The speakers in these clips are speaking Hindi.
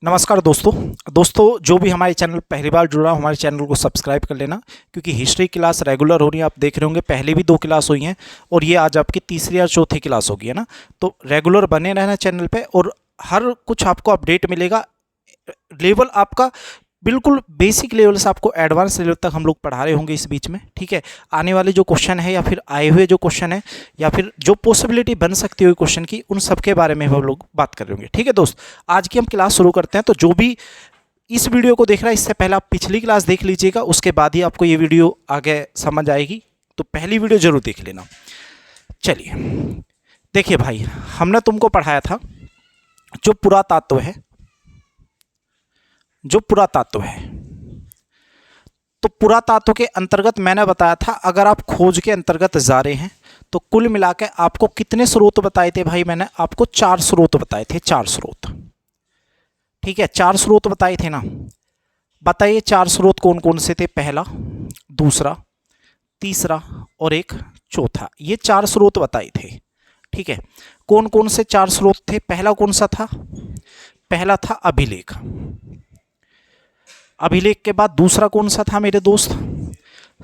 नमस्कार दोस्तों जो भी हमारे चैनल पहली बार जुड़ा हमारे चैनल को सब्सक्राइब कर लेना, क्योंकि हिस्ट्री क्लास रेगुलर हो रही है। आप देख रहे होंगे पहले भी 2 क्लास हुई हैं और ये आज आपकी तीसरी या चौथी क्लास होगी, है ना। तो रेगुलर बने रहना चैनल पे और हर कुछ आपको अपडेट मिलेगा। लेवल आपका बिल्कुल बेसिक लेवल से आपको एडवांस लेवल तक हम लोग पढ़ा रहे होंगे इस बीच में, ठीक है। आने वाले जो क्वेश्चन है या फिर आए हुए जो क्वेश्चन है या फिर जो पॉसिबिलिटी बन सकती है क्वेश्चन की, उन सब के बारे में हम लोग बात कर रहे होंगे, ठीक है दोस्त। आज की हम क्लास शुरू करते हैं। तो जो भी इस वीडियो को देख रहा है, इससे पहले आप पिछली क्लास देख लीजिएगा, उसके बाद ही आपको ये वीडियो आगे समझ आएगी। तो पहली वीडियो जरूर देख लेना। चलिए देखिए भाई, हमने तुमको पढ़ाया था जो पुरातत्व है, तो पुरातत्व के अंतर्गत मैंने बताया था अगर आप खोज के अंतर्गत जा रहे हैं तो कुल मिला के आपको कितने स्रोत बताए थे भाई। मैंने आपको 4 स्रोत बताए थे, 4 स्रोत, ठीक है। 4 स्रोत बताए थे ना। बताइए 4 स्रोत कौन कौन से थे। पहला, दूसरा, तीसरा और एक चौथा, ये 4 स्रोत बताए थे, ठीक है। कौन कौन से 4 स्रोत थे। पहला कौन सा था। पहला था अभिलेख। अभिलेख के बाद दूसरा कौन सा था मेरे दोस्त।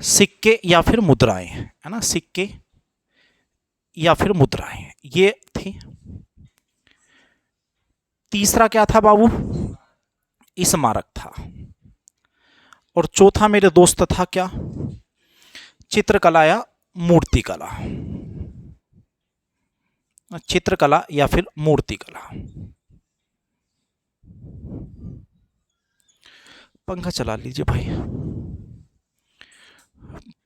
सिक्के या फिर मुद्राएं, है ना। सिक्के या फिर मुद्राएं ये थी। तीसरा क्या था बाबू। स्मारक था। और चौथा मेरे दोस्त था क्या। चित्रकला या मूर्तिकला। चित्रकला या फिर मूर्तिकला। पंखा चला लीजिए भाई,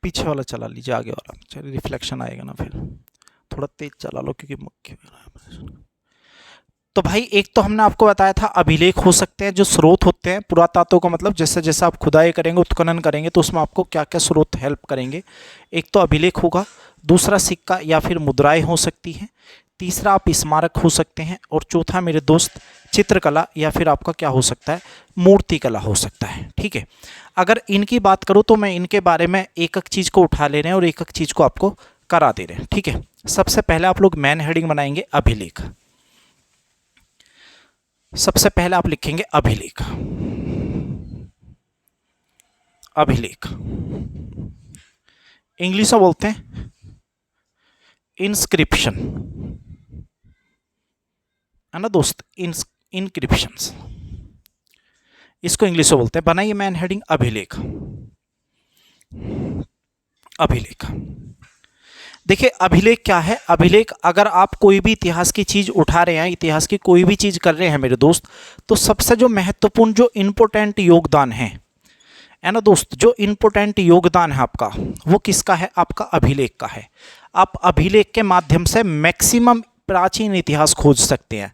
पीछे वाला चला लीजिए, आगे वाला। चलिए रिफ्लेक्शन आएगा ना, फिर थोड़ा तेज चला लो क्योंकि मक्खी। तो भाई एक तो हमने आपको बताया था अभिलेख हो सकते हैं, जो स्रोत होते हैं पुरातत्व का मतलब जैसे जैसे आप खुदाई करेंगे, उत्खनन करेंगे, तो उसमें आपको क्या क्या स्रोत हेल्प करेंगे। एक तो अभिलेख होगा, दूसरा सिक्का या फिर मुद्राएं हो सकती हैं, तीसरा आप स्मारक हो सकते हैं, और चौथा मेरे दोस्त चित्रकला या फिर आपका क्या हो सकता है, मूर्तिकला हो सकता है, ठीक है। अगर इनकी बात करूँ तो मैं इनके बारे में एक एक चीज़ को उठा ले रहे हैं और एक एक चीज़ को आपको करा दे रहे हैं, ठीक है। सबसे पहले आप लोग मेन हेडिंग बनाएंगे अभिलेख। सबसे पहले आप लिखेंगे अभिलेख। अभिलेख इंग्लिश में बोलते हैं इंस्क्रिप्शन, है ना दोस्त। इनक्रिप्शंस इसको इंग्लिश में बोलते हैं। बनाइए मेन हेडिंग अभिलेख। अभिलेख देखिए अभिलेख क्या है। अभिलेख अगर आप कोई भी इतिहास की चीज़ उठा रहे हैं, इतिहास की कोई भी चीज़ कर रहे हैं मेरे दोस्त, तो सबसे जो महत्वपूर्ण जो इम्पोर्टेंट योगदान है ना दोस्त, जो इम्पोर्टेंट योगदान है आपका, वो किसका है, आपका अभिलेख का है। आप अभिलेख के माध्यम से मैक्सिमम प्राचीन इतिहास खोज सकते हैं।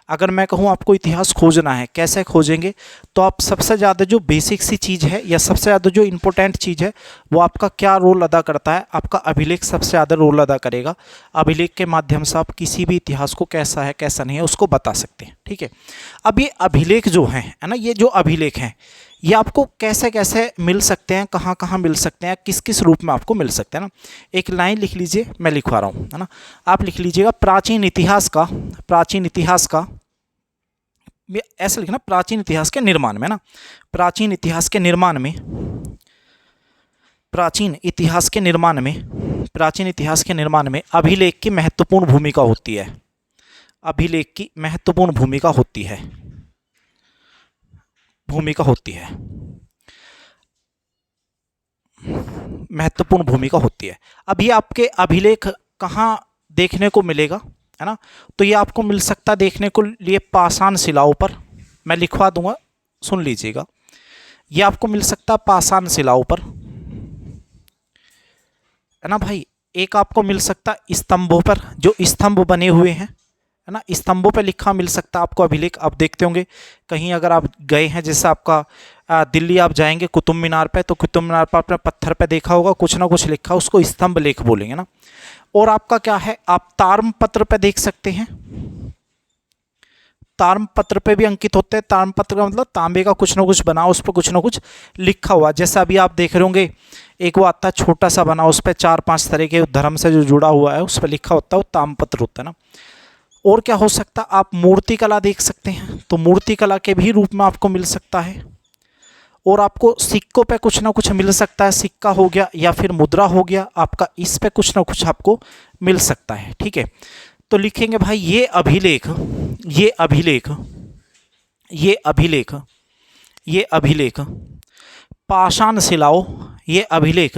अगर मैं कहूँ आपको इतिहास खोजना है, कैसे खोजेंगे, तो आप सबसे ज़्यादा जो बेसिक सी चीज़ है या सबसे ज़्यादा जो इम्पोर्टेंट चीज़ है, वो आपका क्या रोल अदा करता है, आपका अभिलेख सबसे ज़्यादा रोल अदा करेगा। अभिलेख के माध्यम से आप किसी भी इतिहास को कैसा है कैसा नहीं है उसको बता सकते हैं, ठीक है। अब ये अभिलेख जो है ना, ये जो अभिलेख हैं ये आपको कैसे कैसे मिल सकते हैं, कहाँ कहाँ मिल सकते हैं, किस किस रूप में आपको मिल सकते हैं ना। एक लाइन लिख लीजिए, मैं लिखवा रहा हूँ, है ना। आप लिख लीजिएगा प्राचीन इतिहास का ऐसा लिखना, प्राचीन इतिहास के निर्माण में ना, प्राचीन इतिहास के निर्माण में, प्राचीन इतिहास के निर्माण में अभिलेख की महत्वपूर्ण भूमिका होती है। अभिलेख की महत्वपूर्ण भूमिका होती है। महत्वपूर्ण भूमिका होती है। अब ये आपके अभिलेख कहाँ देखने को मिलेगा, है ना। तो ये आपको मिल सकता देखने को लिए पाषाण शिलाओं पर, मैं लिखवा दूंगा, सुन लीजिएगा। ये आपको मिल सकता पाषाण शिलाओं पर, है ना भाई। एक आपको मिल सकता स्तंभों पर, जो स्तंभ बने हुए हैं, है ना, स्तंभों पर लिखा मिल सकता आपको अभिलेख। आप देखते होंगे कहीं अगर आप गए हैं, जैसे आपका दिल्ली आप जाएंगे कुतुब मीनार पे, तो कुतुब मीनार पर आपने पत्थर पे देखा होगा कुछ ना कुछ लिखा, उसको स्तंभ लेख बोलेंगे ना। और आपका क्या है, आप ताम्रपत्र पे देख सकते हैं, ताम्रपत्र पे भी अंकित होते हैं। ताम्रपत्र का मतलब तांबे का कुछ ना कुछ बना, उस पर कुछ ना कुछ लिखा हुआ। जैसे अभी आप देख रहे होंगे एक वो आता है छोटा सा बना, उस पर 4-5 तरह के धर्म से जो जुड़ा हुआ है उस पर लिखा होता है, वो ताम्रपत्र होता है ना। और क्या हो सकता है, आप मूर्ति कला देख सकते हैं, तो मूर्ति कला के भी रूप में आपको मिल सकता है। और आपको सिक्कों पे कुछ ना कुछ मिल सकता है, सिक्का हो गया या फिर मुद्रा हो गया आपका, इस पे कुछ ना कुछ आपको मिल सकता है। ठीक है, तो लिखेंगे भाई ये अभिलेख, ये अभिलेख, ये अभिलेख, ये अभिलेख पाषाण शिलाओं, ये अभिलेख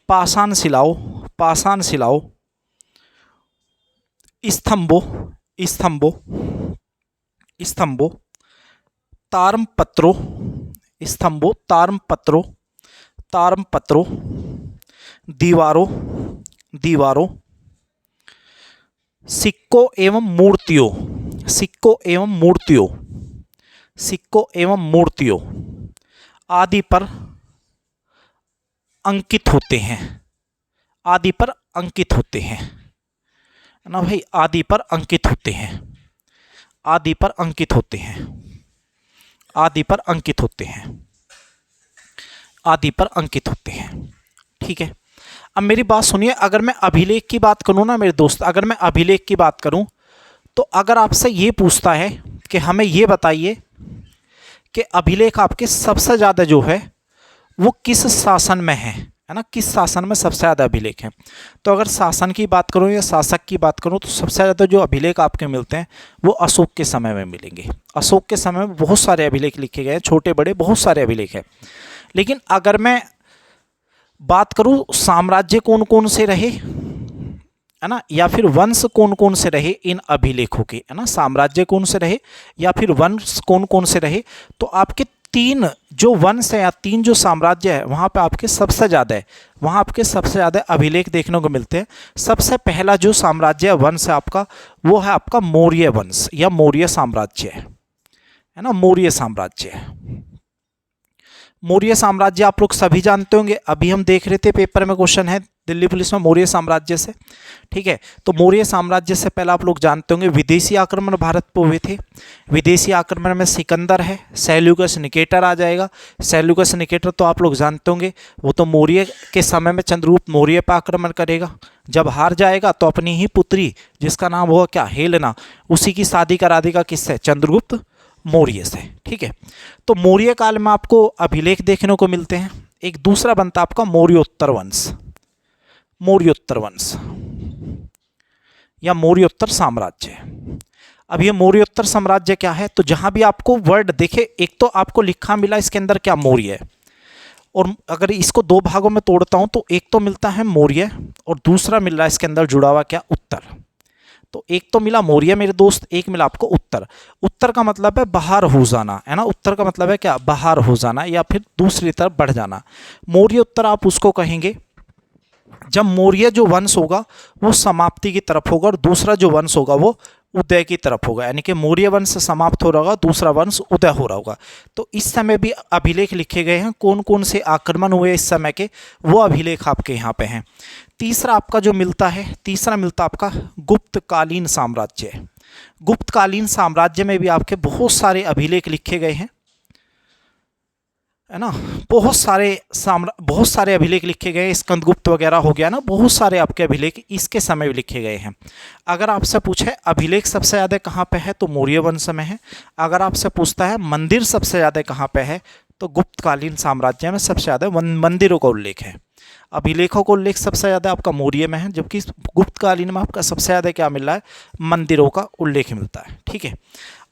पाषाण शिलाओं, पाषाण शिलाओं, स्तंभों, स्तंभों, स्तंभों, ताम्रपत्रों, स्तंभों, ताम्रपत्रों, ताम्रपत्रों, दीवारों, दीवारों, सिक्कों एवं मूर्तियों, सिक्कों एवं मूर्तियों, सिक्कों एवं मूर्तियों आदि पर अंकित होते हैं, आदि पर अंकित होते हैं, है ना भाई, आदि पर अंकित होते हैं, आदि पर अंकित होते हैं, आदि पर अंकित होते हैं, आदि पर अंकित होते हैं। ठीक है, अब मेरी बात सुनिए, अगर मैं अभिलेख की बात करूं ना मेरे दोस्त, अगर मैं अभिलेख की बात करूं, तो अगर आपसे ये पूछता है कि हमें ये बताइए कि अभिलेख आपके सबसे ज़्यादा जो है वो किस शासन में है ना, किस शासन में सबसे ज़्यादा अभिलेख हैं, तो अगर शासन की बात करूं या शासक की बात करूं, तो सबसे ज़्यादा जो अभिलेख आपके मिलते हैं वो अशोक के समय में मिलेंगे। अशोक के समय में बहुत सारे अभिलेख लिखे गए हैं, छोटे बड़े बहुत सारे अभिलेख हैं। लेकिन अगर मैं बात करूं साम्राज्य कौन कौन से रहे, है ना, या फिर वंश कौन कौन से रहे इन अभिलेखों के, है ना, साम्राज्य कौन से रहे या फिर वंश कौन कौन से रहे, तो आपके 3 जो वंश है या 3 जो साम्राज्य है वहाँ पे आपके सबसे ज़्यादा है, वहाँ आपके सबसे ज़्यादा अभिलेख देखने को मिलते हैं। सबसे पहला जो साम्राज्य वंश है आपका, वो है आपका मौर्य वंश या मौर्य साम्राज्य है ना, मौर्य साम्राज्य है। मौर्य साम्राज्य आप लोग सभी जानते होंगे, अभी हम देख रहे थे पेपर में क्वेश्चन है दिल्ली पुलिस में मौर्य साम्राज्य से। ठीक है, तो मौर्य साम्राज्य से पहले आप लोग जानते होंगे विदेशी आक्रमण भारत पर हुए थे। विदेशी आक्रमण में सिकंदर है, सेल्यूकस निकेटर आ जाएगा। सेल्यूकस निकेटर तो आप लोग जानते होंगे, वो तो मौर्य के समय में चंद्रगुप्त मौर्य पर आक्रमण करेगा। जब हार जाएगा तो अपनी ही पुत्री जिसका नाम हुआ क्या, हेलेना, उसी की शादी करा देगा किससे, चंद्रगुप्त मौर्य से। ठीक है, तो मौर्य काल में आपको अभिलेख देखने को मिलते हैं। एक दूसरा बनता आपका मौर्योत्तर वंश, मौर्योत्तर वंश या मौर्योत्तर साम्राज्य। अब ये मौर्योत्तर साम्राज्य क्या है, तो जहां भी आपको वर्ड देखे, एक तो आपको लिखा मिला इसके अंदर क्या, मौर्य है, और अगर इसको 2 भागों में तोड़ता हूं तो एक तो मिलता है मौर्य और दूसरा मिल रहा है इसके अंदर जुड़ा हुआ क्या, उत्तर। तो एक तो मिला मौर्य मेरे दोस्त, एक मिला आपको उत्तर। उत्तर का मतलब है बाहर हो जाना, है ना, उत्तर का मतलब है क्या, बाहर हो जाना या फिर दूसरी तरफ बढ़ जाना। मौर्य उत्तर आप उसको कहेंगे जब मौर्य जो वंश होगा वो समाप्ति की तरफ होगा और दूसरा जो वंश होगा वो उदय की तरफ होगा, यानी कि मौर्य वंश समाप्त हो रहा होगा, दूसरा वंश उदय हो रहा होगा। तो इस समय भी अभिलेख लिखे गए हैं, कौन कौन से आक्रमण हुए इस समय के, वो अभिलेख आपके यहाँ पे हैं। तीसरा आपका जो मिलता है, तीसरा मिलता आपका गुप्तकालीन साम्राज्य। गुप्तकालीन साम्राज्य में भी आपके बहुत सारे अभिलेख लिखे गए हैं, है ना, बहुत सारे अभिलेख लिखे गए, स्कंदगुप्त वगैरह हो गया ना, बहुत सारे आपके अभिलेख इसके समय भी लिखे गए हैं। अगर आपसे पूछे अभिलेख सबसे ज़्यादा कहाँ पे है, तो मौर्य वंश में है। अगर आपसे पूछता है मंदिर सबसे ज़्यादा कहाँ पे है, तो गुप्तकालीन साम्राज्य में सबसे ज़्यादा मंदिरों का उल्लेख है। अभिलेखों का उल्लेख सबसे ज़्यादा आपका मौर्य में है, जबकि गुप्तकालीन में आपका सबसे ज़्यादा क्या मिल रहा है, मंदिरों का उल्लेख मिलता है। ठीक है,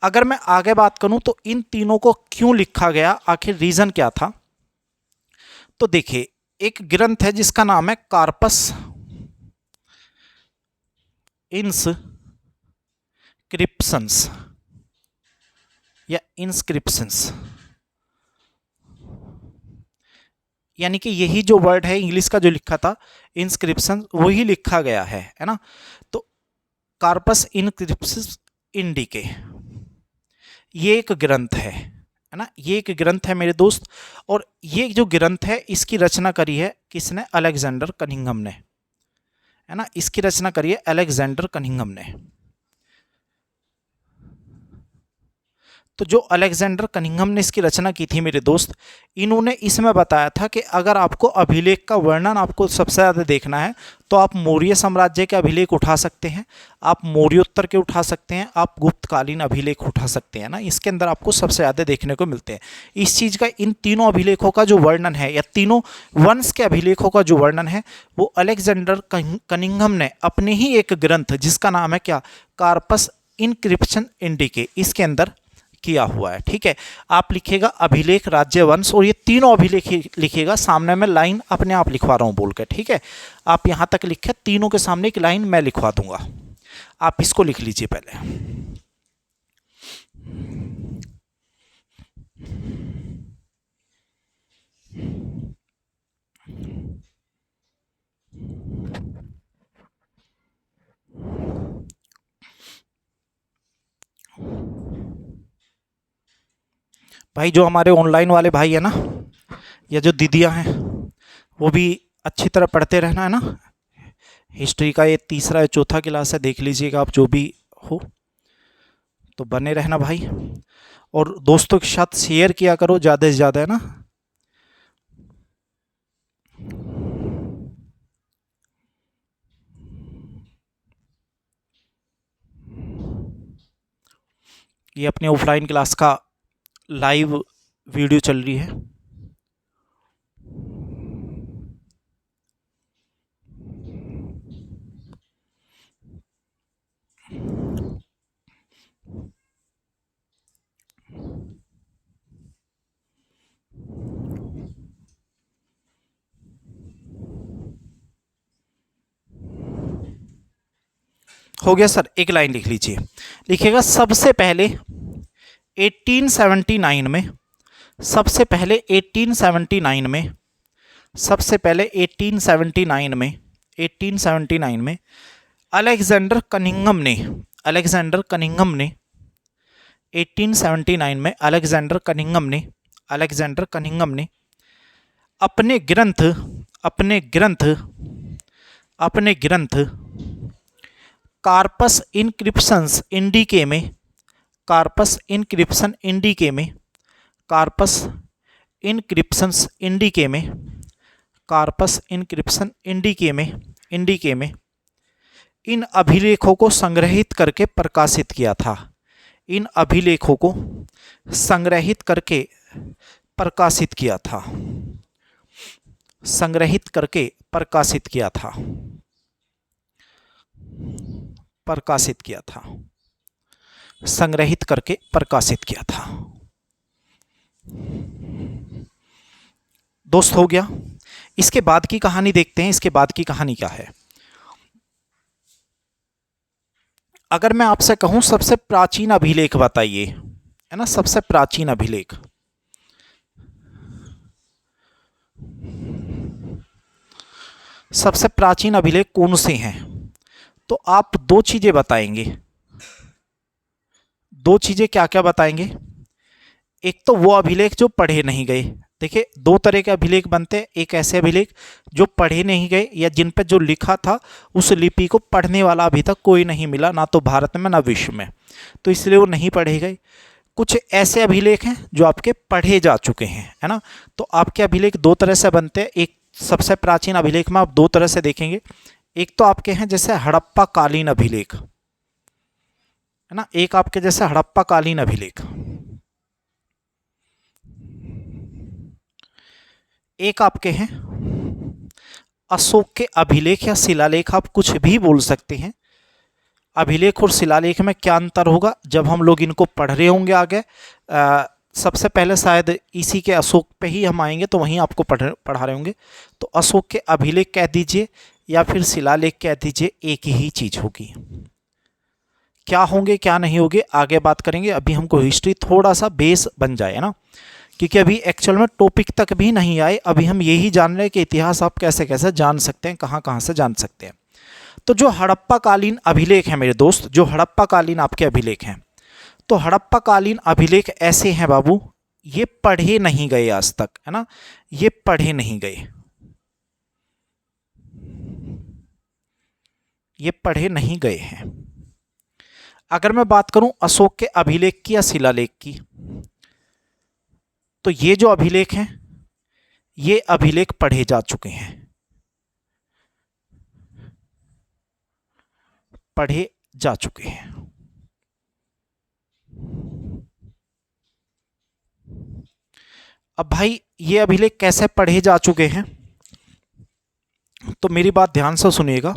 अगर मैं आगे बात करूं तो इन तीनों को क्यों लिखा गया, आखिर रीजन क्या था, तो देखिए एक ग्रंथ है जिसका नाम है कार्पस इंस्क्रिप्शंस या इंस्क्रिप्शंस, यानी कि यही जो वर्ड है इंग्लिश का जो लिखा था इंस्क्रिप्शन, वही लिखा गया है ना। तो कार्पस इंस्क्रिप्शंस इंडिके ये एक ग्रंथ है ना, ये एक ग्रंथ है मेरे दोस्त। और ये जो ग्रंथ है इसकी रचना करी है किसने, अलेक्जेंडर कनिंघम ने, है ना, इसकी रचना करी है अलेक्जेंडर कनिंघम ने। तो जो अलेक्जेंडर कनिंघम ने इसकी रचना की थी मेरे दोस्त, इन्होंने इसमें बताया था कि अगर आपको अभिलेख का वर्णन आपको सबसे ज़्यादा देखना है तो आप मौर्य साम्राज्य के अभिलेख उठा सकते हैं, आप मौर्योत्तर के उठा सकते हैं, आप गुप्तकालीन अभिलेख उठा सकते हैं ना, इसके अंदर आपको सबसे ज़्यादा देखने को मिलते हैं। इस चीज़ का, इन तीनों अभिलेखों का जो वर्णन है या तीनों वंश के अभिलेखों का जो वर्णन है वो अलेक्जेंडर कनिंघम ने अपने ही एक ग्रंथ जिसका नाम है क्या, कार्पस इनक्रिप्शन इंडिके, इसके अंदर किया हुआ है। ठीक है, आप लिखेगा अभिलेख राज्यवंश और ये तीनों अभिलेख लिखेगा, सामने में लाइन अपने आप लिखवा रहा हूँ बोल के। ठीक है, आप यहाँ तक लिखे, तीनों के सामने एक लाइन मैं लिखवा दूंगा, आप इसको लिख लीजिए पहले। भाई जो हमारे ऑनलाइन वाले भाई है ना, या जो दीदियाँ हैं, वो भी अच्छी तरह पढ़ते रहना है ना। हिस्ट्री का ये तीसरा या चौथा क्लास है, देख लीजिएगा आप, जो भी हो तो बने रहना भाई, और दोस्तों के साथ शेयर किया करो ज़्यादा से ज़्यादा, है ना। ये अपने ऑफलाइन क्लास का लाइव वीडियो चल रही है। हो गया सर, एक लाइन लिख लीजिए, लिखिएगा सबसे पहले 1879 में, सबसे पहले 1879 में, सबसे पहले 1879 में, 1879 में अलेक्जेंडर कनिंघम ने, अलेक्जेंडर कनिंघम ने 1879 में अलेक्जेंडर कनिंघम ने, अलेक्जेंडर कनिंघम ने अपने ग्रंथ, अपने ग्रंथ, अपने ग्रंथ कार्पस इनक्रिप्शंस इंडिके में, कार्पस इनक्रिप्शन इंडिके में, कार्पस इनक्रिप्शंस इंडिके में, कार्पस इनक्रिप्शन इंडिके में, इंडिके में इन अभिलेखों को संग्रहित करके प्रकाशित किया था। इन अभिलेखों को संग्रहित करके प्रकाशित किया था, संग्रहित करके प्रकाशित किया था, प्रकाशित किया था, संग्रहित करके प्रकाशित किया था। दोस्त हो गया। इसके बाद की कहानी देखते हैं, इसके बाद की कहानी क्या है। अगर मैं आपसे कहूं सबसे प्राचीन अभिलेख बताइए, है ना, सबसे प्राचीन अभिलेख, सबसे प्राचीन अभिलेख कौन से हैं, तो आप दो चीजें बताएंगे। दो चीजें क्या क्या बताएंगे। एक तो वो अभिलेख जो पढ़े नहीं गए। देखिए, दो तरह के अभिलेख बनते हैं, एक ऐसे अभिलेख जो पढ़े नहीं गए या जिन पर जो लिखा था उस लिपि को पढ़ने वाला अभी तक कोई नहीं मिला, ना तो भारत में ना विश्व में, तो इसलिए वो नहीं पढ़े गए। कुछ ऐसे अभिलेख हैं जो आपके पढ़े जा चुके हैं, है ना। तो आपके अभिलेख दो तरह से बनते हैं। एक सबसे प्राचीन अभिलेख में आप दो तरह से देखेंगे। एक तो आपके हैं जैसे हड़प्पा कालीन अभिलेख, है ना, एक आपके जैसे हड़प्पा कालीन अभिलेख, एक आपके हैं अशोक के अभिलेख या शिलालेख, आप कुछ भी बोल सकते हैं। अभिलेख और शिलालेख में क्या अंतर होगा जब हम लोग इनको पढ़ रहे होंगे आगे। सबसे पहले शायद इसी के अशोक पे ही हम आएंगे, तो वहीं आपको पढ़ा रहे होंगे। तो अशोक के अभिलेख कह दीजिए या फिर शिलालेख कह दीजिए, एक ही चीज़ होगी। क्या होंगे क्या नहीं होंगे आगे बात करेंगे, अभी हमको हिस्ट्री थोड़ा सा बेस बन जाए ना, क्योंकि अभी एक्चुअल में टॉपिक तक भी नहीं आए। अभी हम यही जान रहे हैं कि इतिहास आप कैसे कैसे जान सकते हैं, कहाँ कहाँ से जान सकते हैं। तो जो हड़प्पा कालीन अभिलेख हैं मेरे दोस्त, जो हड़प्पा कालीन आपके अभिलेख हैं, तो हड़प्पा कालीन अभिलेख ऐसे हैं बाबू, ये पढ़े नहीं गए आज तक, है ना, ये पढ़े नहीं गए, ये पढ़े नहीं गए हैं। अगर मैं बात करूं अशोक के अभिलेख की या शिलालेख की, तो ये जो अभिलेख हैं ये अभिलेख पढ़े जा चुके हैं, पढ़े जा चुके हैं। अब भाई ये अभिलेख कैसे पढ़े जा चुके हैं, तो मेरी बात ध्यान से सुनिएगा।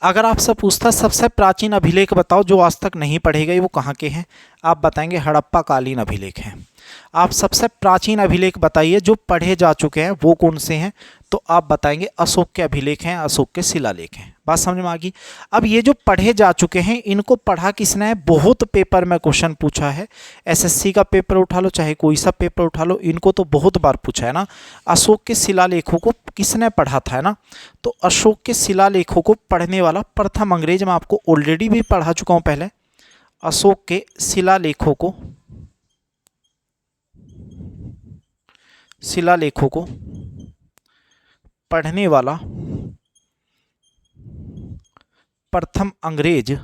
अगर आपसे पूछता सबसे प्राचीन अभिलेख बताओ जो आज तक नहीं पढ़े गए, वो कहाँ के हैं, आप बताएंगे हड़प्पा कालीन अभिलेख हैं। आप सबसे प्राचीन अभिलेख बताइए जो पढ़े जा चुके हैं, वो कौन से हैं, तो आप बताएंगे अशोक के अभिलेख हैं, अशोक के शिलालेख हैं। बात समझ में आ गई। अब ये जो पढ़े जा चुके हैं इनको पढ़ा किसने है, बहुत पेपर में क्वेश्चन पूछा है, एसएससी का पेपर उठा लो चाहे कोई सा पेपर उठा लो, इनको तो बहुत बार पूछा है ना, अशोक के शिलालेखों को किसने पढ़ा था, है ना। तो अशोक के शिलालेखों को पढ़ने वाला प्रथम अंग्रेज, मैं आपको ऑलरेडी भी पढ़ा चुका हूँ पहले, अशोक के शिलालेखों को पढ़ने वाला प्रथम अंग्रेज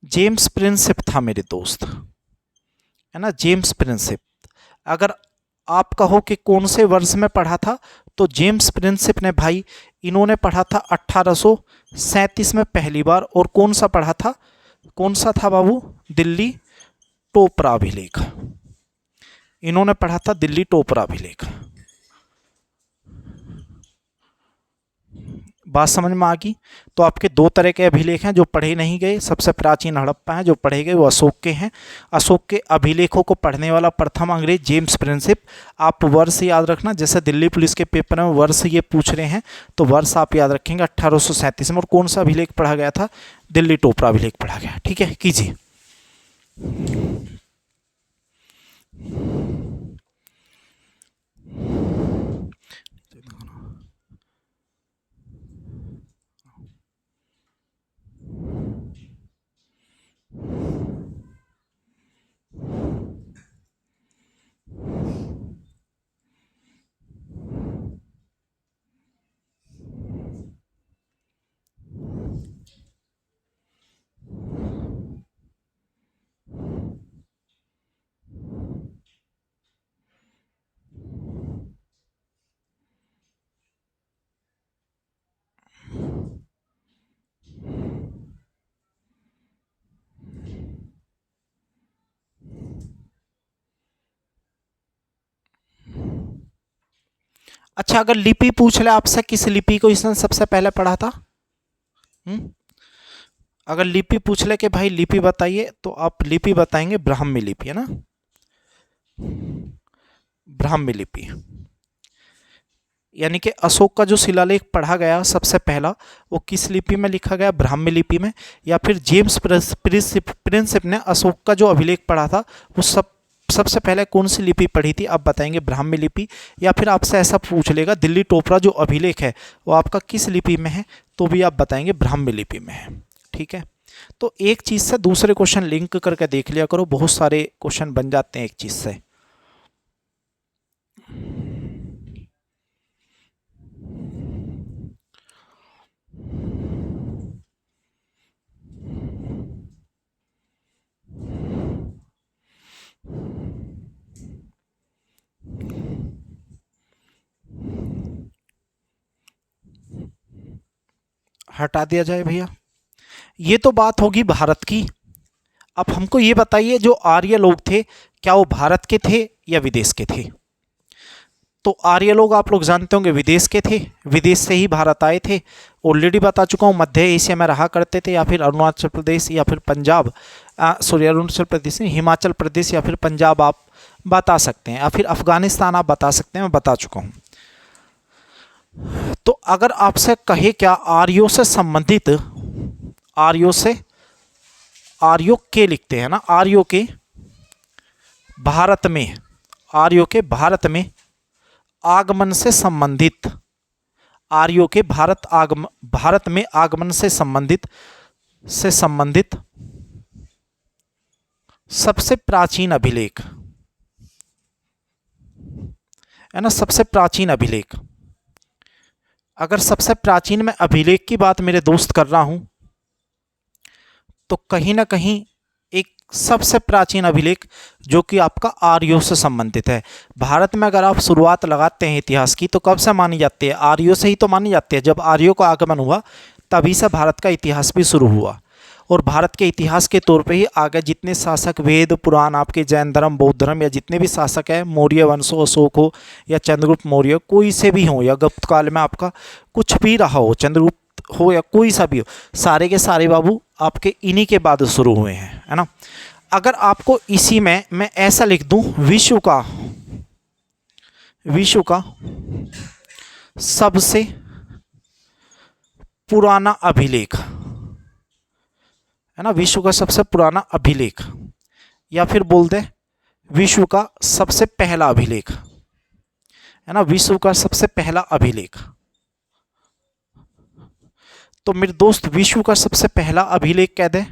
जेम्स प्रिंसिप था मेरे दोस्त, है ना, जेम्स प्रिंसिप। अगर आप कहो कि कौन से वर्ष में पढ़ा था, तो जेम्स प्रिंसिप ने भाई इन्होंने पढ़ा था 1837 में पहली बार। और कौन सा पढ़ा था, कौन सा था बाबू, दिल्ली टोपरा अभिलेख, इन्होंने पढ़ा था दिल्ली टोपरा अभिलेख। बात समझ में आ गई। तो आपके दो तरह के अभिलेख हैं जो पढ़े नहीं गए, सबसे प्राचीन हड़प्पा हैं, जो पढ़े गए वो अशोक के हैं। अशोक के अभिलेखों को पढ़ने वाला प्रथम अंग्रेज जेम्स प्रिंसिप। आप वर्ष याद रखना, जैसे दिल्ली पुलिस के पेपर में वर्ष ये पूछ रहे हैं तो वर्ष आप याद रखेंगे 1837 में। और कौन सा अभिलेख पढ़ा गया था, दिल्ली टोपरा अभिलेख पढ़ा गया। ठीक है, कीजिए। अच्छा, अगर लिपि पूछ ले आपसे, किस लिपि को इसने सबसे पहले पढ़ा था, अगर लिपि पूछ ले कि भाई लिपि बताइए, तो आप लिपि बताएंगे ब्राह्मी लिपि, है ना, ब्राह्मी लिपि। यानी कि अशोक का जो शिलालेख पढ़ा गया सबसे पहला, वो किस लिपि में लिखा गया, ब्राह्मी लिपि में। या फिर जेम्स प्रिंसिप ने अशोक का जो अभिलेख पढ़ा था वो सबसे पहले कौन सी लिपि पढ़ी थी, आप बताएंगे ब्राह्मी लिपि। या फिर आपसे ऐसा पूछ लेगा दिल्ली टोपरा जो अभिलेख है वो आपका किस लिपि में है, तो भी आप बताएंगे ब्राह्मी लिपि में है। ठीक है, तो एक चीज़ से दूसरे क्वेश्चन लिंक करके देख लिया करो, बहुत सारे क्वेश्चन बन जाते हैं एक चीज़ से। हटा दिया जाए भैया। ये तो बात होगी भारत की। अब हमको ये बताइए जो आर्य लोग थे, क्या वो भारत के थे या विदेश के थे। तो आर्य लोग आप लोग जानते होंगे विदेश के थे, विदेश से ही भारत आए थे। ऑलरेडी बता चुका हूँ, मध्य एशिया में रहा करते थे, या फिर अरुणाचल प्रदेश या फिर पंजाब, सॉरी अरुणाचल प्रदेश नहीं, हिमाचल प्रदेश या फिर पंजाब आप बता सकते हैं, या फिर अफगानिस्तान आप बता सकते हैं, मैं बता चुका हूँ। तो अगर आपसे कहे क्या आर्यों से संबंधित, आर्यों के लिखते हैं ना, आर्यों के भारत में, आर्यों के भारत में आगमन से संबंधित, आर्यों के भारत में आगमन से संबंधित सबसे प्राचीन अभिलेख, है ना, सबसे प्राचीन अभिलेख। अगर सबसे प्राचीन में अभिलेख की बात मेरे दोस्त कर रहा हूं, तो कहीं ना कहीं एक सबसे प्राचीन अभिलेख जो कि आपका आर्यों से संबंधित है। भारत में अगर आप शुरुआत लगाते हैं इतिहास की तो कब से मानी जाती है? आर्यों से ही तो मानी जाती है। जब आर्यों का आगमन हुआ तभी से भारत का इतिहास भी शुरू हुआ। और भारत के इतिहास के तौर पे ही आगे जितने शासक, वेद पुराण, आपके जैन धर्म, बौद्ध धर्म, या जितने भी शासक हैं, मौर्य वंश हो, अशोक हो या चंद्रगुप्त मौर्य, कोई से भी हो, या गुप्त काल में आपका कुछ भी रहा हो, चंद्रगुप्त हो या कोई सा भी हो, सारे के सारे बाबू आपके इन्हीं के बाद शुरू हुए हैं, है ना। अगर आपको इसी में मैं ऐसा लिख दूं, विश्व का सबसे पुराना अभिलेख, है ना, विश्व का सबसे पुराना अभिलेख, या फिर बोल दे विश्व का सबसे पहला अभिलेख, है ना, विश्व का सबसे पहला अभिलेख। तो मेरे दोस्त विश्व का सबसे पहला अभिलेख कह दे,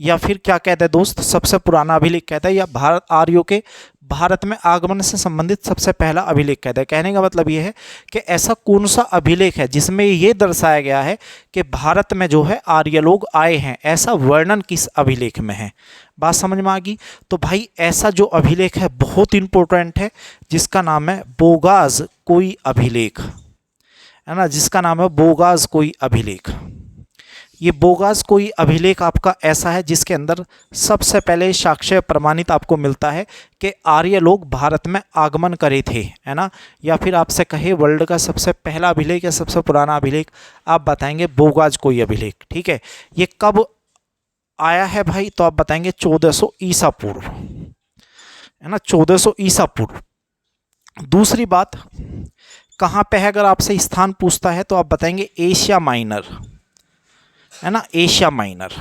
या फिर क्या कहते हैं दोस्त, सबसे पुराना अभिलेख कहता है, या भारत आर्यों के भारत में आगमन से संबंधित सबसे पहला अभिलेख कहता है। कहने का मतलब ये है कि ऐसा कौन सा अभिलेख है जिसमें ये दर्शाया गया है कि भारत में जो है आर्य लोग आए हैं, ऐसा वर्णन किस अभिलेख में है? बात समझ में आ गई? तो भाई ऐसा जो अभिलेख है बहुत इंपॉर्टेंट है, जिसका नाम है बोगाज कोई अभिलेख, है ना, जिसका नाम है बोगाज कोई अभिलेख। ये बोगास कोई अभिलेख आपका ऐसा है जिसके अंदर सबसे पहले साक्ष्य प्रमाणित आपको मिलता है कि आर्य लोग भारत में आगमन करे थे, है ना। या फिर आपसे कहे वर्ल्ड का सबसे पहला अभिलेख या सबसे पुराना अभिलेख, आप बताएंगे बोगास कोई अभिलेख, ठीक है। ये कब आया है भाई? तो आप बताएंगे 1400 ईसा पूर्व, है ना, 1400 ईसा पूर्व। दूसरी बात, कहाँ पे है? अगर आपसे स्थान पूछता है तो आप बताएंगे एशिया माइनर, है ना, एशिया माइनर।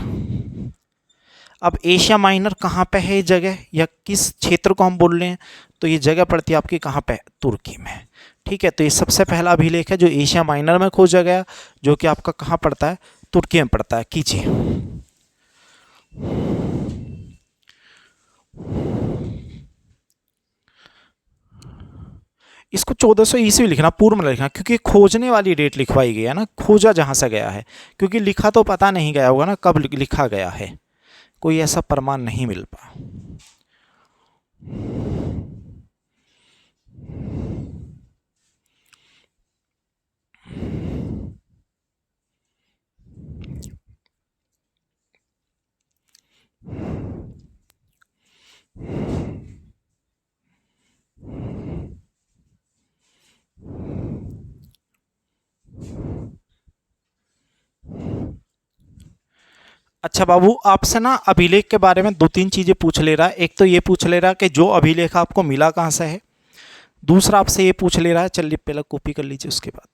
अब एशिया माइनर कहाँ पे है ये जगह, या किस क्षेत्र को हम बोल रहे हैं? तो ये जगह पड़ती है आपकी कहाँ पे? तुर्की में, ठीक है। तो ये सबसे पहला अभिलेख है जो एशिया माइनर में खोजा गया, जो कि आपका कहाँ पड़ता है? तुर्की में पड़ता है। कीजिए, इसको 1400 ईस्वी लिखना, पूर्व में लिखना, क्योंकि खोजने वाली डेट लिखवाई गई है ना, खोजा जहाँ से गया है, क्योंकि लिखा तो पता नहीं गया होगा ना कब लिखा गया है, कोई ऐसा प्रमाण नहीं मिल पा। अच्छा बाबू, आपसे ना अभिलेख के बारे में दो तीन चीज़ें पूछ ले रहा है। एक तो ये पूछ ले रहा है कि जो अभिलेख आपको मिला कहाँ से है। दूसरा आपसे ये पूछ ले रहा है, चलिए पहले कॉपी कर लीजिए उसके बाद।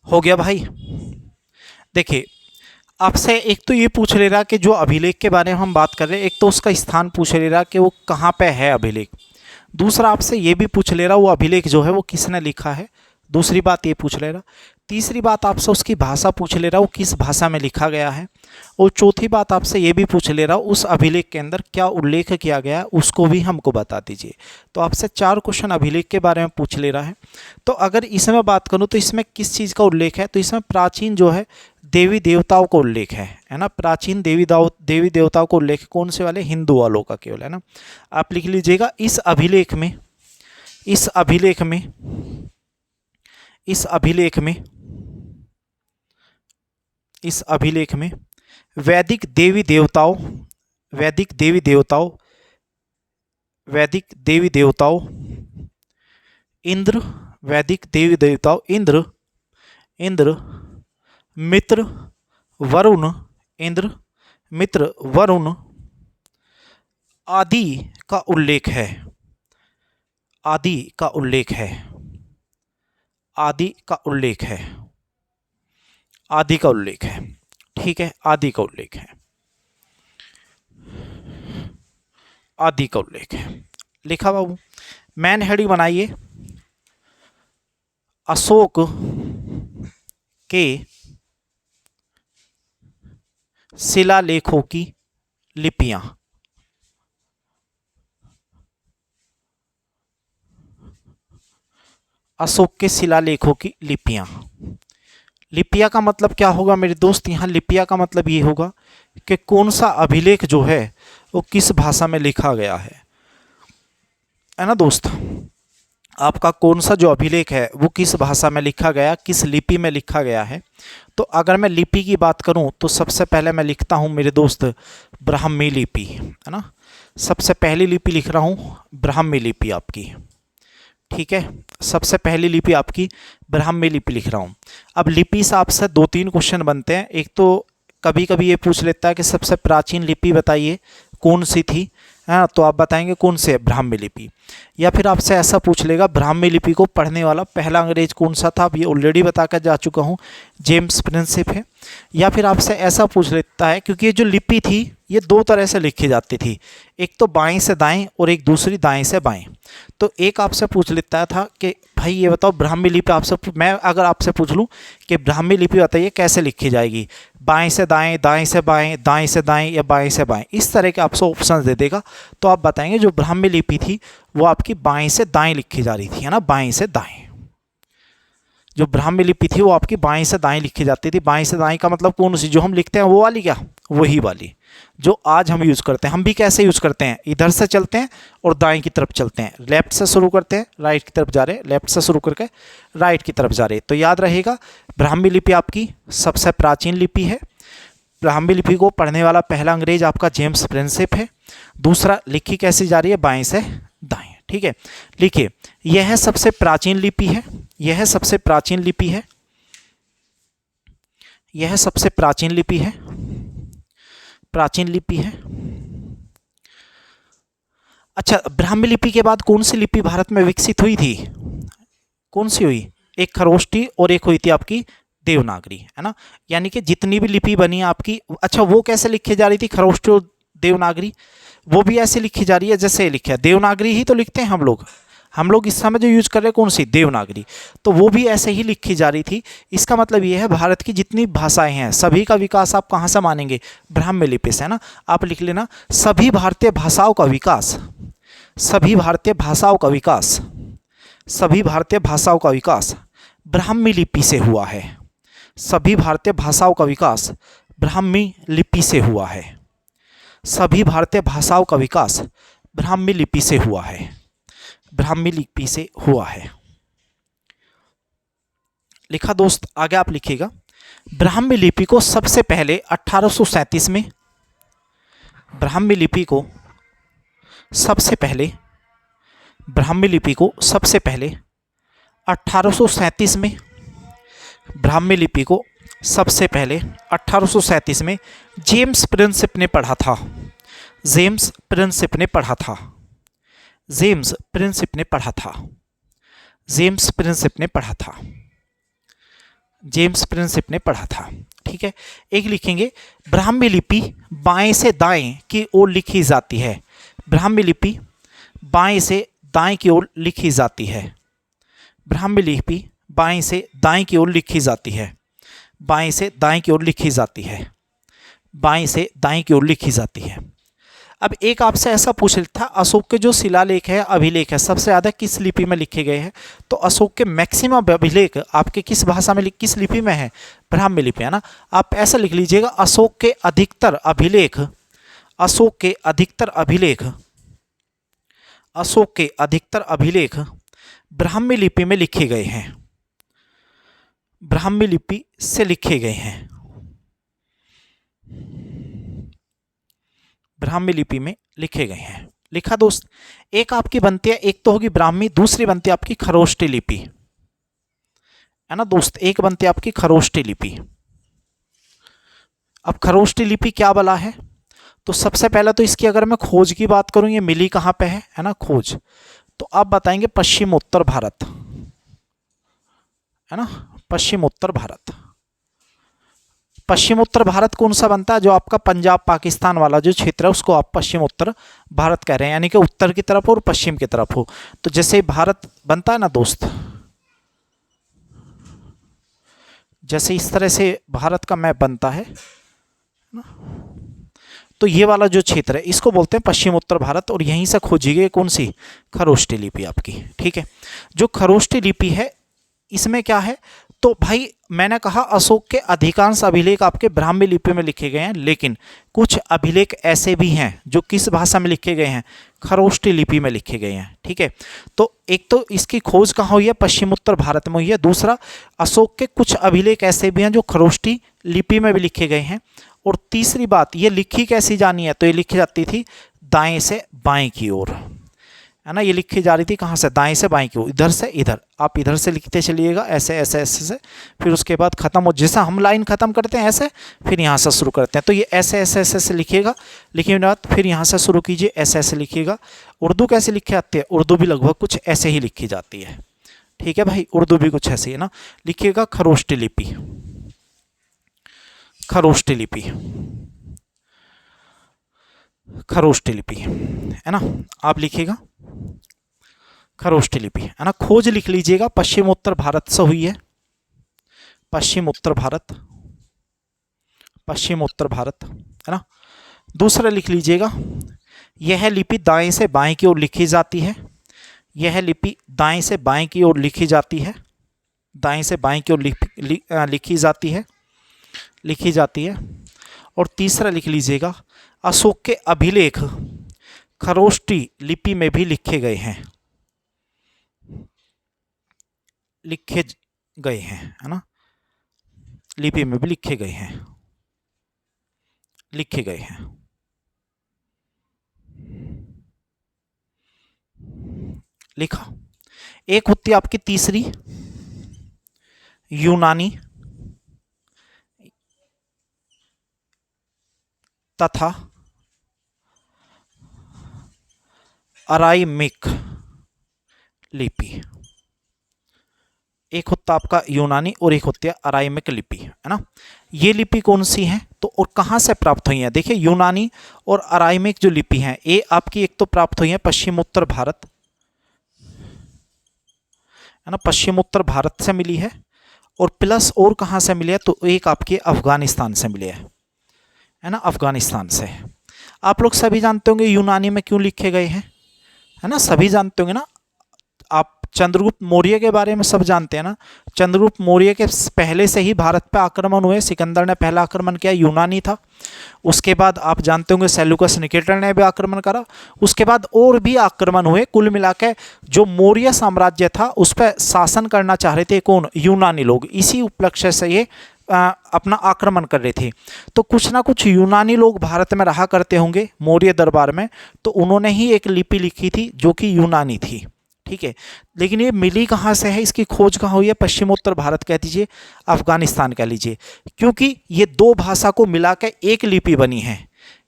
हो गया भाई। देखिए, आपसे एक तो ये पूछ ले रहा कि जो अभिलेख के बारे में हम बात कर रहे हैं, एक तो उसका स्थान पूछ ले रहा कि वो कहाँ पे है अभिलेख। दूसरा आपसे ये भी पूछ ले रहा वो अभिलेख जो है वो किसने लिखा है। दूसरी बात ये पूछ ले रहा। तीसरी बात आपसे उसकी भाषा पूछ ले रहा वो किस भाषा में लिखा गया है। और चौथी बात आपसे ये भी पूछ ले रहा उस अभिलेख के अंदर क्या उल्लेख किया गया है, उसको भी हमको बता दीजिए। तो आपसे 4 क्वेश्चन अभिलेख के बारे में पूछ ले रहा है। तो अगर इसमें बात करूँ तो इसमें किस चीज़ का उल्लेख है? तो इसमें प्राचीन जो है देवी देवताओं का उल्लेख है ना। प्राचीन देवी देवताओं का उल्लेख कौन से वाले? हिंदू वालों का केवल, है ना। आप लिख लीजिएगा इस अभिलेख में, इस अभिलेख में, इस अभिलेख में, इस अभिलेख में वैदिक देवी देवताओं, वैदिक देवी देवताओं, वैदिक देवी देवताओं इंद्र, वैदिक देवी देवताओं इंद्र, इंद्र मित्र वरुण, इंद्र मित्र वरुण आदि का उल्लेख है, आदि का उल्लेख है। आदि का उल्लेख है, आदि का उल्लेख है, ठीक है, आदि का उल्लेख है, आदि का उल्लेख है। लिखा बाबू, मैन हेडिंग बनाइए, अशोक के शिलालेखों की लिपियां, अशोक के शिलालेखों की लिपियां। लिपिया का मतलब क्या होगा मेरे दोस्त, यहाँ लिपिया का मतलब ये होगा कि कौन सा अभिलेख जो है वो किस भाषा में लिखा गया है ना दोस्त। आपका कौन सा जो अभिलेख है वो किस भाषा में लिखा गया, किस लिपि में लिखा गया है। तो अगर मैं लिपि की बात करूं तो सबसे पहले मैं लिखता हूं मेरे दोस्त ब्राह्मी लिपि, है ना। सबसे पहली लिपि लिख रहा हूं ब्राह्मी लिपि आपकी, ठीक है। सबसे पहली लिपि आपकी ब्राह्मी लिपि लिख रहा हूँ। अब लिपि से आपसे 2-3 क्वेश्चन बनते हैं। एक तो कभी कभी ये पूछ लेता है कि सबसे प्राचीन लिपि बताइए कौन सी थी, हाँ, तो आप बताएंगे कौन से, ब्राह्मी लिपि। या फिर आपसे ऐसा पूछ लेगा ब्राह्मी लिपि को पढ़ने वाला पहला अंग्रेज कौन सा था, अब ये ऑलरेडी बताकर जा चुका हूँ, जेम्स प्रिंसिप है। या फिर आपसे ऐसा पूछ लेता है, क्योंकि ये जो लिपि थी ये 2 तरह से लिखी जाती थी, एक तो बाएं से दाएं और एक दूसरी दाएं से बाएं। तो एक आपसे पूछ लेता था कि भाई ये बताओ ब्राह्मी लिपि, आपसे मैं अगर आपसे पूछ लूँ कि ब्राह्मी लिपि बताइए कैसे लिखी जाएगी, बाएं से दाएं, दाएं से बाएं, दाएं से दाएं या बाएं से बाएं, इस तरह के आपसे ऑप्शन दे देगा। तो आप बताएंगे जो ब्राह्मी लिपि थी वो आपकी बाएं से दाएं लिखी जा रही थी, है ना, बाएं से दाएं। जो ब्राह्मी लिपि थी वो आपकी बाएं से दाएं लिखी जाती थी। बाएं से दाएं का मतलब कौन सी, जो हम लिखते हैं वो वाली, क्या, वही वाली जो आज हम यूज़ करते हैं। हम भी कैसे यूज़ करते हैं, इधर से चलते हैं और दाएं की तरफ चलते हैं, लेफ्ट से शुरू करते हैं राइट की तरफ जा रहे हैं, लेफ्ट से शुरू करके राइट की तरफ जा रहे हैं। तो याद रहेगा ब्राह्मी लिपि आपकी सबसे प्राचीन लिपि है। ब्राह्मी लिपि को पढ़ने वाला पहला अंग्रेज आपका जेम्स प्रिंसिप है। दूसरा, लिखी कैसी जा रही है, बाएं से दाएं, ठीक है। लिखिए, यह सबसे प्राचीन लिपि है, यह सबसे प्राचीन लिपि है, यह सबसे प्राचीन लिपि है, प्राचीन लिपि है। अच्छा, ब्राह्मी लिपि के बाद कौन सी लिपि भारत में विकसित हुई थी, कौन सी हुई, एक खरोष्टी और एक हुई थी आपकी देवनागरी, है ना। यानी कि जितनी भी लिपि बनी आपकी, अच्छा वो कैसे लिखी जा रही थी, खरोष्टी और देवनागरी, वो भी ऐसे लिखी जा रही है जैसे लिखा है, देवनागरी ही तो लिखते हैं हम लोग इस समय जो यूज कर रहे हैं कौन सी, देवनागरी, तो वो भी ऐसे ही लिखी जा रही थी। इसका मतलब ये है भारत की जितनी भाषाएं हैं सभी का विकास आप कहाँ से मानेंगे, ब्राह्मी लिपि से, है ना। आप लिख लेना, सभी भारतीय भाषाओं का विकास, सभी भारतीय भाषाओं का विकास, सभी भारतीय भाषाओं का विकास ब्राह्मी लिपि से हुआ है। सभी भारतीय भाषाओं का विकास ब्राह्मी लिपि से हुआ है। सभी भारतीय भाषाओं का विकास ब्राह्मी लिपि से हुआ है, ब्राह्मी लिपि से हुआ है। लिखा दोस्त, आगे आप लिखिएगा, ब्राह्मी लिपि को सबसे पहले 1837 में, ब्राह्मी लिपि को सबसे पहले, ब्राह्मी लिपि को सबसे पहले 1837 में, ब्राह्मी लिपि को सबसे पहले 1837 में जेम्स प्रिंसिप ने पढ़ा था, जेम्स प्रिंसिप ने पढ़ा था, जेम्स प्रिंसिप ने पढ़ा था, जेम्स प्रिंसिप ने पढ़ा था, जेम्स प्रिंसिप ने पढ़ा था, ठीक है। एक लिखेंगे, ब्राह्मी लिपि बाएं से दाएं की ओर लिखी जाती है, ब्राह्मी लिपि बाएं से दाएं की ओर लिखी जाती है, ब्राह्मी लिपि बाएं से दाएं की ओर लिखी जाती है, बाएं से दाएं की ओर लिखी जाती है, बाएं से दाएं की ओर लिखी जाती है। अब एक आपसे ऐसा पूछ था, अशोक के जो शिलालेख है, अभिलेख है, सबसे ज़्यादा किस लिपि में लिखे गए हैं, तो अशोक के मैक्सिमम अभिलेख आपके किस भाषा में, किस लिपि में है, ब्राह्मी लिपि, है ना। आप ऐसा लिख लीजिएगा, अशोक के अधिकतर अभिलेख, अशोक के अधिकतर अभिलेख, अशोक के अधिकतर अभिलेख ब्राह्मी लिपि में लिखे गए हैं, ब्राह्मी लिपि से लिखे गए हैं, ब्राह्मी लिपि में लिखे गए हैं। लिखा दोस्त, एक आपकी बनती है, एक तो होगी ब्राह्मी, दूसरी बनती है आपकी खरोष्टी लिपि, है ना दोस्त। एक बनती है आपकी खरोष्टी लिपि। अब खरोष्टी लिपि क्या बला है, तो सबसे पहले तो इसकी अगर मैं खोज की बात करूं, ये मिली कहाँ पे है ना, खोज, तो आप बताएंगे पश्चिम उत्तर भारत, है ना, पश्चिम उत्तर भारत। पश्चिम उत्तर भारत कौन सा बनता है? जो आपका पंजाब पाकिस्तान वाला जो क्षेत्र है उसको आप पश्चिम उत्तर भारत कह रहे हैं, यानी कि उत्तर की तरफ हो और पश्चिम की तरफ हो। तो जैसे भारत बनता है ना दोस्त, जैसे इस तरह से भारत का मैप बनता है ना, तो ये वाला जो क्षेत्र है इसको बोलते हैं पश्चिम उत्तर भारत। और यहीं से खोजी गई कौन सी? खरोष्टी लिपि आपकी। ठीक है, जो खरोष्टी लिपि है इसमें क्या है? तो भाई मैंने कहा अशोक के अधिकांश अभिलेख आपके ब्राह्मी लिपि में लिखे गए हैं, लेकिन कुछ अभिलेख ऐसे भी हैं जो किस भाषा में लिखे गए हैं? खरोष्टी लिपि में लिखे गए हैं। ठीक है, तो एक तो इसकी खोज कहाँ हुई है? पश्चिम उत्तर भारत में हुई है। दूसरा, अशोक के कुछ अभिलेख ऐसे भी हैं जो खरोष्टी लिपि में भी लिखे गए हैं। और तीसरी बात, ये लिखी कैसी जानी है? तो ये लिखी जाती थी दाएं से बाएं की ओर, है ना। ये लिखी जा रही थी कहाँ से? दाएं से बाएं की ओर, इधर से इधर। आप इधर से लिखते चलिएगा ऐसे ऐसे ऐसे से, फिर उसके बाद खत्म हो, जैसा हम लाइन खत्म करते हैं ऐसे, फिर यहाँ से शुरू करते हैं। तो ये ऐसे ऐसे ऐसे से लिखिएगा, लिखने के बाद फिर यहाँ से शुरू कीजिए, ऐसे ऐसे लिखिएगा। उर्दू कैसे लिखी जाती है? उर्दू भी लगभग कुछ ऐसे ही लिखी जाती है। ठीक है भाई, उर्दू भी कुछ ऐसे ही है ना। लिखिएगा खरोष्टी लिपि, खरोष्टी लिपि, खरोष्टी लिपि, है ना। आप लिखिएगा खरोष्टी लिपि, है ना। खोज लिख लीजिएगा, पश्चिम उत्तर भारत से हुई है, पश्चिम उत्तर भारत, पश्चिम उत्तर भारत, है ना। दूसरा लिख लीजिएगा, यह लिपि दाएं से बाएं की ओर लिखी जाती है, यह लिपि दाएं से बाएं की ओर लिखी जाती है, दाएं से बाएं की ओर लिखी जाती है, लिखी जाती है। और तीसरा लिख लीजिएगा, अशोक के अभिलेख खरोष्टी लिपि में भी लिखे गए हैं, लिखे गए हैं, है ना, लिपि में भी लिखे गए हैं, लिखे गए हैं। लिखा। एक होती है आपकी तीसरी यूनानी तथा अराइमिक लिपि। एक होता आपका यूनानी और एक होती है अराइमिक लिपि, है ना। ये लिपि कौन सी है? तो और कहाँ से प्राप्त हुई है? देखिए, यूनानी और अराइमिक जो लिपि हैं ये आपकी एक तो प्राप्त हुई है पश्चिम उत्तर भारत, है ना, पश्चिम उत्तर भारत से मिली है। और प्लस और कहाँ से मिली है? तो एक आपकी अफगानिस्तान से मिली है ना, अफगानिस्तान से। आप लोग सभी जानते होंगे यूनानी में क्यों लिखे गए हैं, है ना, सभी जानते होंगे ना। आप चंद्रगुप्त मौर्य के बारे में सब जानते हैं ना। चंद्रगुप्त मौर्य के पहले से ही भारत पे आक्रमण हुए। सिकंदर ने पहला आक्रमण किया, यूनानी था। उसके बाद आप जानते होंगे सेल्यूकस निकेटर ने भी आक्रमण करा। उसके बाद और भी आक्रमण हुए। कुल मिला के जो मौर्य साम्राज्य था उस पर शासन करना चाह रहे थे कौन? यूनानी लोग। इसी उपलक्ष्य से ये अपना आक्रमण कर रहे थे। तो कुछ ना कुछ यूनानी लोग भारत में रहा करते होंगे मौर्य दरबार में, तो उन्होंने ही एक लिपि लिखी थी जो कि यूनानी थी। ठीक है, लेकिन ये मिली कहाँ से है? इसकी खोज कहाँ हुई है? पश्चिम उत्तर भारत कह दीजिए, अफगानिस्तान कह लीजिए, क्योंकि ये दो भाषा को मिला के एक लिपि बनी है।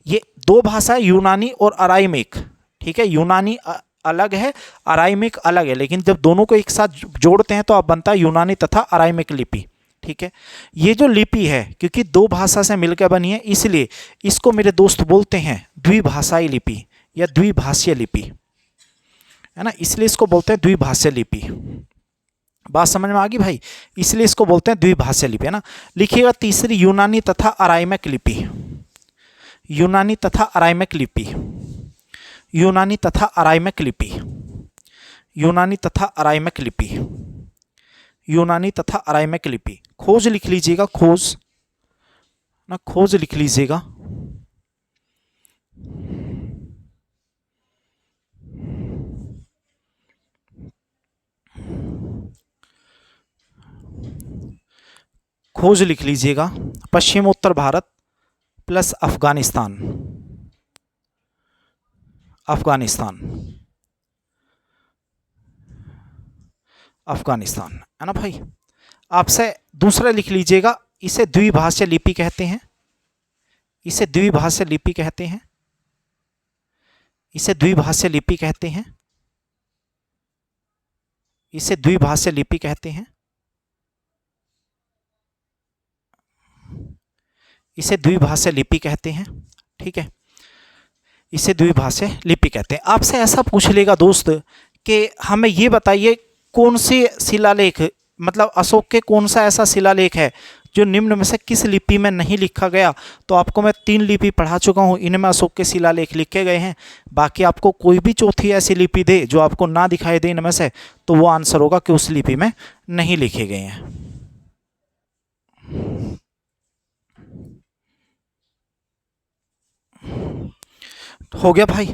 ये दो भाषा यूनानी और अराइमिक। ठीक है, यूनानी अलग है, अराइमिक अलग है, लेकिन जब दोनों को एक साथ जोड़ते हैं तो अब बनता है यूनानी तथा अराइमिक लिपि। ठीक है, ये जो लिपि है क्योंकि दो भाषा से मिलकर बनी है, इसलिए इसको मेरे दोस्त बोलते हैं द्विभाषाई लिपि या द्विभाषीय लिपि, है ना। इसलिए इसको बोलते हैं द्विभाषीय लिपि। बात समझ में आ गई भाई? इसलिए इसको बोलते हैं द्विभाषीय लिपि, है ना। लिखिएगा तीसरी यूनानी तथा अराइमिक लिपि, यूनानी तथा अराइमिक लिपि, यूनानी तथा अराइमिक लिपि, यूनानी तथा अराइमिक लिपि, यूनानी तथा अराइमिक लिपि। खोज लिख लीजिएगा, खोज ना, खोज लिख लीजिएगा। खोज लिख लीजिएगा, पश्चिम उत्तर भारत प्लस अफगानिस्तान, अफगानिस्तान, अफगानिस्तान, है ना भाई। आपसे दूसरा लिख लीजिएगा, इसे द्विभाषीय लिपि कहते हैं, इसे द्विभाषीय लिपि कहते हैं, इसे द्विभाषीय लिपि कहते हैं, इसे द्विभाषीय लिपि कहते हैं। इसे द्विभाषा लिपि कहते हैं। ठीक है, इसे द्विभाषा लिपि कहते हैं। आपसे ऐसा पूछ लेगा दोस्त कि हमें ये बताइए कौन से शिलालेख, मतलब अशोक के कौन सा ऐसा शिलालेख है जो निम्न में से किस लिपि में नहीं लिखा गया। तो आपको मैं 3 लिपि पढ़ा चुका हूँ, इनमें अशोक के शिलालेख लिखे गए हैं। बाकी आपको कोई भी चौथी ऐसी लिपि दे जो आपको ना दिखाई दे इनमें से, तो वो आंसर होगा कि उस लिपि में नहीं लिखे गए हैं। हो गया भाई।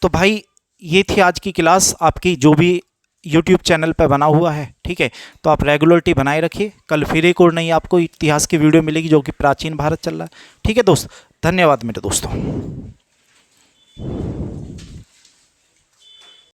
तो भाई ये थी आज की क्लास आपकी, जो भी YouTube चैनल पर बना हुआ है। ठीक है, तो आप रेगुलरिटी बनाए रखिए। कल फिर एक और नई आपको इतिहास की वीडियो मिलेगी जो कि प्राचीन भारत चल रहा है। ठीक है दोस्त, धन्यवाद मेरे दोस्तों।